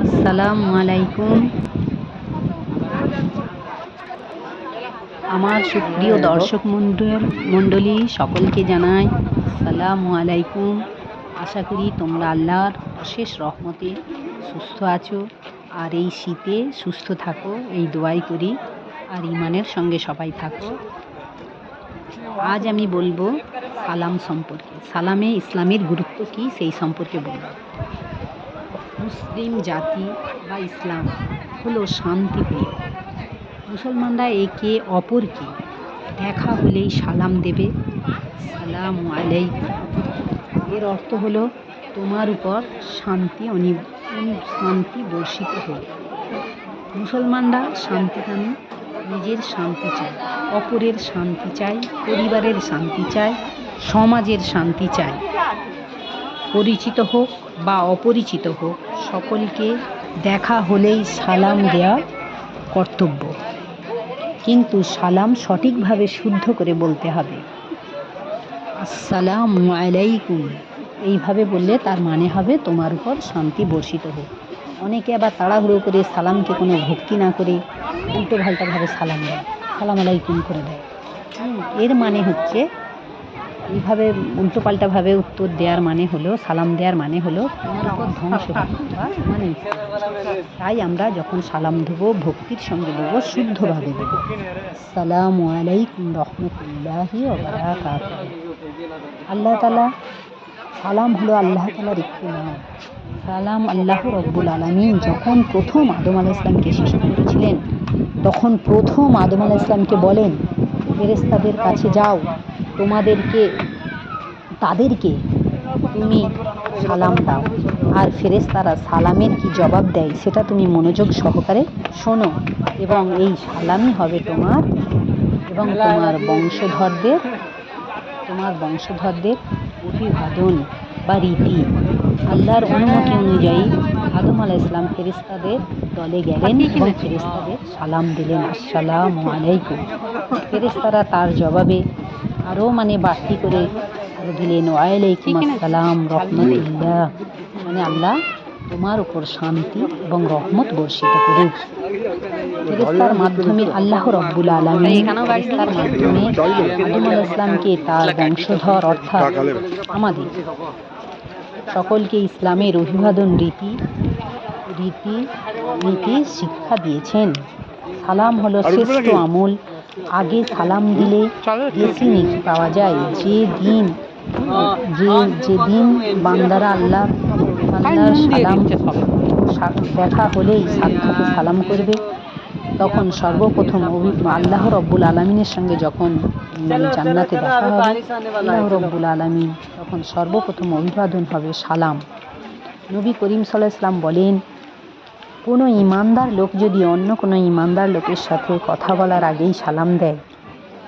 আসসালামু আলাইকুম। আমার সুপ্রিয় দর্শক মণ্ডলী সকলকে জানাই আসসালামু আলাইকুম। আশা করি তোমরা আল্লাহর অশেষ রহমতে সুস্থ আছো, আর এই শীতে সুস্থ থাকো এই দোয়াই করি, আর ইমানের সঙ্গে সবাই থাকো। আজ আমি বলবো সালাম সম্পর্কে। সালামে ইসলামের গুরুত্ব কী সেই সম্পর্কে বলব। মুসলিম জাতি বা ইসলাম হলো শান্তিপ্রিয়। মুসলমানরা একে অপরকে দেখা হলেই সালাম দেবে, সালামু আলাইকুম। এর অর্থ হলো তোমার উপর শান্তি বর্ষিত হোক। মুসলমানরা শান্তিকামী, নিজের শান্তি চায়, অপরের শান্তি চায়, পরিবারের শান্তি চায়, সমাজের শান্তি চায়। পরিচিত হোক বা অপরিচিত হোক, সকলকে দেখা হলেই সালাম দেওয়া কর্তব্য। কিন্তু সালাম সঠিকভাবে শুদ্ধ করে বলতে হবে। আসসালামু আলাইকুম এইভাবে বললে তার মানে হবে তোমার উপর শান্তি বর্ষিত হোক। অনেকে আবার তাড়াহুড়ো করে সালামকে কোনো ভক্তি না করে উল্টো পাল্টাভাবে সালাম দেয়, সালাম আলাইকুম করে দেয়। এর মানে হচ্ছে এইভাবে উল্টোপাল্টাভাবে উত্তর দেওয়ার মানে হলো, সালাম দেওয়ার মানে হলো তোমার উপর ধ্বংস বা মানে। তাই আমরা যখন সালাম দেবো ভক্তির সঙ্গে দেবো, শুদ্ধভাবে দেবো। আসসালামু আলাইকুম রহমতুল্লাহি ওয়া বারাকাতুহু। আল্লাহ তাআলা, সালাম হলো আল্লাহ তাআলার একটি নাম। সালাম আল্লাহ রব্বুল আলামিন যখন প্রথম আদম আলাইহিস সালামকে সৃষ্টি করেছিলেন, তখন প্রথম আদম আলাইহিস সালামকে বলেন, ফেরেশতাদের কাছে যাও, তাদেরকে তুমি সালাম দাও। আর ফেরেশতারা সালামের কি জবাব দেয় সেটা তুমি মনোযোগ সহকারে শোনো, এবং এই সালামই হবে তোমার এবং তোমার বংশধরদের অভিবাদন বা রীতি। আল্লাহর অনুমতি অনুযায়ী আদম আলাইহিস সালাম ফেরেশতাদের দলে গেলেন এবং ফেরেশতাদের সালাম দিলেন, আসসালামু আলাইকুম। ফেরেশতারা তার জবাবে আরও বাড়তি করে দিলেন, ওয়ালাইকুম আসসালাম রহমতুল্লাহ, মানে আল্লাহ তোমার উপর শান্তি এবং রহমত বর্ষিত করুক। ফেরেশতার মাধ্যমে আল্লাহ রব্বুল আলামিন ফেরেশতার মাধ্যমে আদম আলাইহিস সালামকে তার বংশধর অর্থাৎ আমাদের সকলকে ইসলামের অভিবাদন রীতি শিক্ষা দিয়েছেন। সালাম হলো শ্রেষ্ঠ আমল। আগে সালাম দিলে বেশি নেকি পাওয়া যায়। যেদিন বান্দারা আল্লাহর সালাম দেখা হলেই সাক্ষাতে সালাম করবে, তখন সর্বপ্রথম আল্লাহ রব্বুল আলামিনের সঙ্গে যখন জান্নাতে দেখা হবে, আল্লাহ রব্বুল আলামিন তখন সর্বপ্রথম অভিবাদন হবে সালাম। নবী করিম সাল্লাল্লাহু আলাইহি ওয়াসাল্লাম বলেন, কোনো ইমানদার লোক যদি অন্য কোনো ইমানদার লোকের সাথে কথা বলার আগেই সালাম দেয়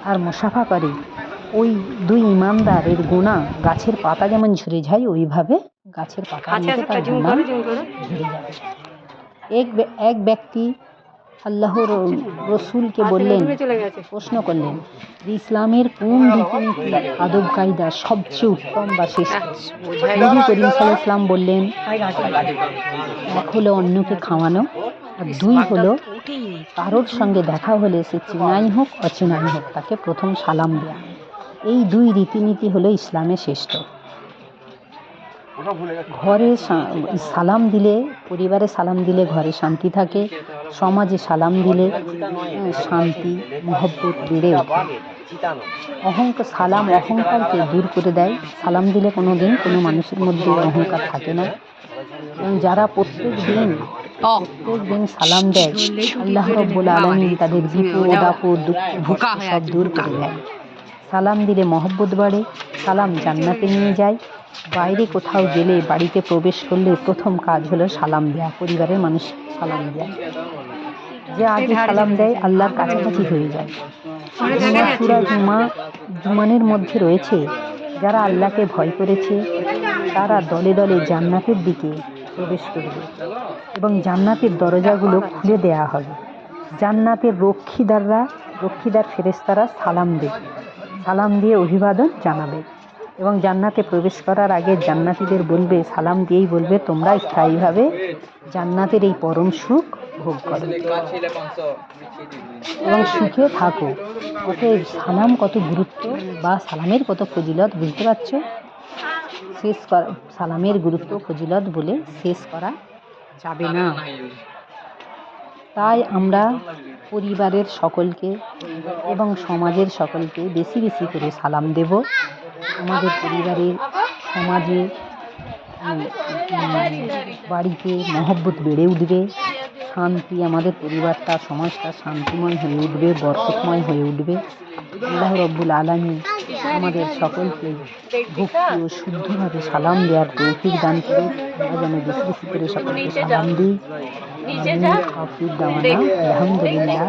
আর মুসাফা করে, ওই দুই ইমানদারের গুনাহ গাছের পাতা যেমন ঝরে যায়, ওইভাবে গাছের পাতার মতো তার গুনাহ ঝরে যাবে। এক ব্যক্তি আল্লাহর রসুলকে প্রশ্ন করলেন যে ইসলামের কোন রীতিনীতি আদব কায়দা সবচেয়ে উত্তম বা শ্রেষ্ঠ। নবী করিম সাল্লাল্লাহু আলাইহি ওয়াসাল্লাম বললেন, এক হলো অন্যকে খাওয়ানো, আর দুই হলো কারোর সঙ্গে দেখা হলে সে চেনাই হোক অচেনাই হোক তাকে প্রথম সালাম দেয়া। এই দুই রীতিনীতি হলো ইসলামে শ্রেষ্ঠ। ঘরে সালাম দিলে, পরিবারে সালাম দিলে ঘরে শান্তি থাকে, সমাজে সালাম দিলে শান্তি মহব্বত বেড়ে ওঠে। সালাম অহংকারকে দূর করে দেয়। সালাম দিলে কোনো দিন কোনো মানুষের মধ্যে অহংকার থাকে না, এবং যারা প্রত্যেক দিন সালাম দেয়, আল্লাহ রব্বুল আলামিন তাদের বিপদ আপদ দুঃখ সব দূর করে দেয়। সালাম দিলে মহব্বত বাড়ে। সালাম জান্নাতে নিয়ে যায়। বাইরে কোথাও গেলে, বাড়িতে প্রবেশ করলে প্রথম কাজ হলো সালাম দেয়া, পরিবারের মানুষ সালাম দেয়া। যে আগে সালাম দেয় আল্লাহর কাছাকাছি হয়ে যায়। সূরা জুমানের মধ্যে রয়েছে, যারা আল্লাহকে ভয় করেছে তারা দলে দলে জান্নাতের দিকে প্রবেশ করবে এবং জান্নাতের দরজাগুলো খুলে দেয়া হবে। জান্নাতের রক্ষীদার ফেরেশতারা সালাম দিয়ে অভিবাদন জানাবে। এবং জান্নাতে প্রবেশ করার আগে জান্নাতীদের বলবে, সালাম দিয়েই বলবে, তোমরা স্থায়ীভাবে জান্নাতের এই পরম সুখ ভোগ করো এবং সুখে থাকো। অতএব সালাম কত গুরুত্ব বা সালামের কত ফজিলত বুঝতে পারছো। সালামের গুরুত্ব ফজিলত বলে শেষ করা যাবে না। তাই আমরা পরিবারের সকলকে এবং সমাজের সকলকে বেশি বেশি করে সালাম দেব। আমাদের পরিবারের, সমাজে, বাড়িতে মহব্বত বেড়ে উঠবে। শান্তি, আমাদের পরিবারটা, সমাজটা শান্তিময় হয়ে উঠবে, বরকতময় হয়ে উঠবে। আল্লাহ রব্বুল আলামিন আমাদের সকলকে ভক্তি ও শুদ্ধভাবে সালাম দেওয়ার তৌফিক দান করে। আমরা যেন বেশি বেশি করে সকলকে সালাম দিই। আফির দাওয়ানা আলহামদুলিল্লাহ।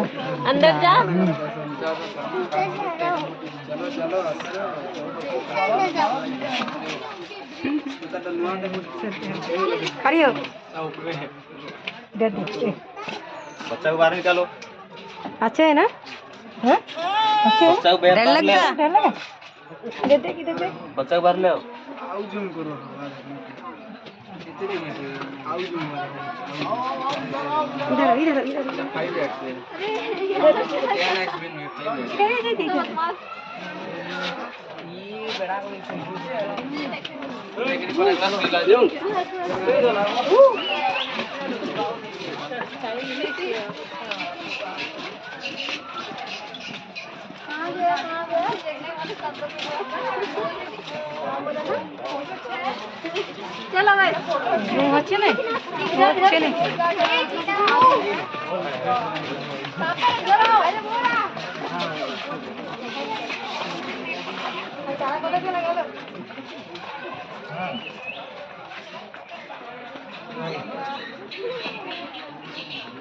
अच्छा है ना? अच्छा डर लगता देते कि देते बच्चा बाहर ले आओ इधर इधर इधर चलो भाई হচ্ছে না হচ্ছে না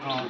हाँ